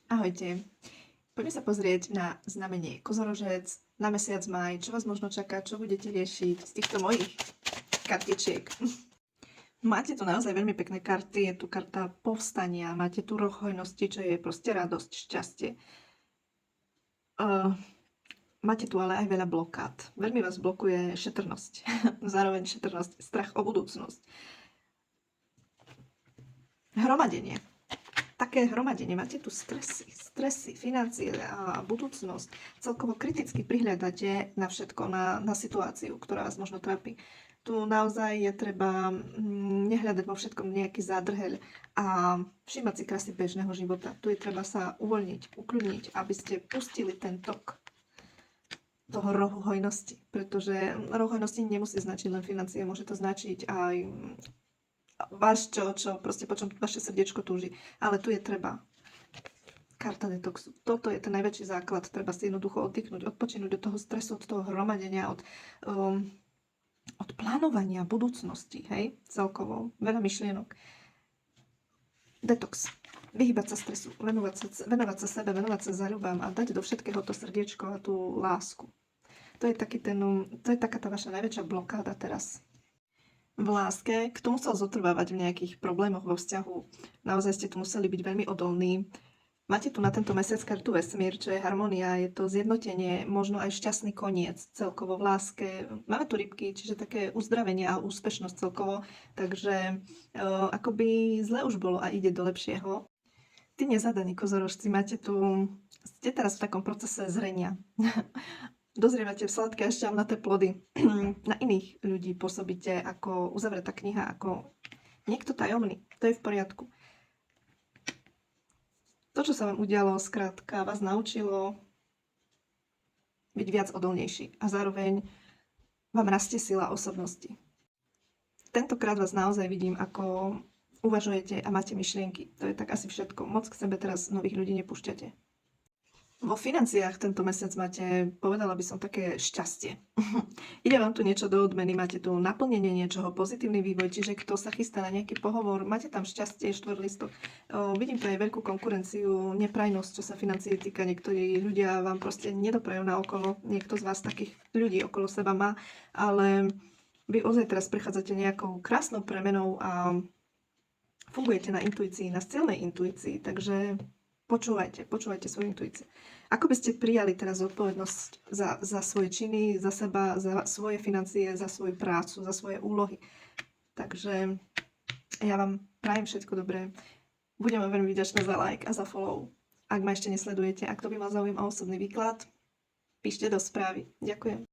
Ahojte. Poďme sa pozrieť na znamenie Kozorožec na mesiac máj, čo vás možno čaká, čo budete riešiť z týchto mojich kartičiek. Máte tu naozaj veľmi pekné karty, je tu karta povstania, máte tu roh hojnosti, čo je proste radosť, šťastie. Máte tu ale aj veľa blokád. Veľmi vás blokuje šetrnosť. Zároveň šetrnosť, strach o budúcnosť. Hromadenie. Také hromadenie, máte tu stresy, financie a budúcnosť. Celkovo kriticky prihľadáte na všetko, na situáciu, ktorá vás možno trápi. Tu naozaj je treba nehľadať vo všetkom nejaký zádrheľ a všímať si krásy bežného života. Tu je treba sa uvoľniť, ukludniť, aby ste pustili ten tok toho rohu hojnosti. Pretože roh hojnosti nemusí značiť len financie, môže to značiť aj váš čo proste po čom vaše srdiečko túži. Ale tu je treba karta detoxu. Toto je ten najväčší základ. Treba si jednoducho oddychnúť, odpočinúť od toho stresu, od toho hromadenia, od plánovania budúcnosti, hej, celkovo. Veľa myšlienok. Detox. Vyhýbať sa stresu, venovať sa sebe, venovať sa záľubám a dať do všetkého to srdiečko a tú lásku. To je taká tá vaša najväčšia blokáda teraz. V láske, kto musel zotrvávať v nejakých problémoch vo vzťahu, naozaj ste tu museli byť veľmi odolní. Máte tu na tento mesiac kartu vesmír, čo je harmónia, je to zjednotenie, možno aj šťastný koniec celkovo v láske. Máme tu rybky, čiže také uzdravenie a úspešnosť celkovo, takže akoby zle už bolo a ide do lepšieho. Tí nezadaní kozorožci, ste teraz v takom procese zrenia. Dozrievate v sladké a šťavnaté plody. Na iných ľudí pôsobíte ako uzavretá kniha, ako niekto tajomný. To je v poriadku. To, čo sa vám udialo, skrátka vás naučilo byť viac odolnejší a zároveň vám rastie sila osobnosti. Tentokrát vás naozaj vidím, ako uvažujete a máte myšlienky. To je tak asi všetko. Moc k sebe teraz nových ľudí nepúšťate. Vo financiách tento mesiac máte, povedala by som, také šťastie. Ide vám tu niečo do odmeny, máte tu naplnenie niečoho, pozitívny vývoj, čiže kto sa chystá na nejaký pohovor, máte tam šťastie, štvorlistok. Vidím tu aj veľkú konkurenciu, neprajnosť, čo sa financií týka. Niektorí ľudia vám proste nedoprajú na okolo, niekto z vás takých ľudí okolo seba má, ale vy ozaj teraz prechádzate nejakou krásnou premenou a fungujete na intuícii, na silnej intuícii, takže počúvajte svoju intuíciu. Ako by ste prijali teraz zodpovednosť za svoje činy, za seba, za svoje financie, za svoju prácu, za svoje úlohy. Takže ja vám prajem všetko dobré. Budem vám veľmi vďačná za like a za follow. Ak ma ešte nesledujete, ak to by mal záujem o osobný výklad, píšte do správy. Ďakujem.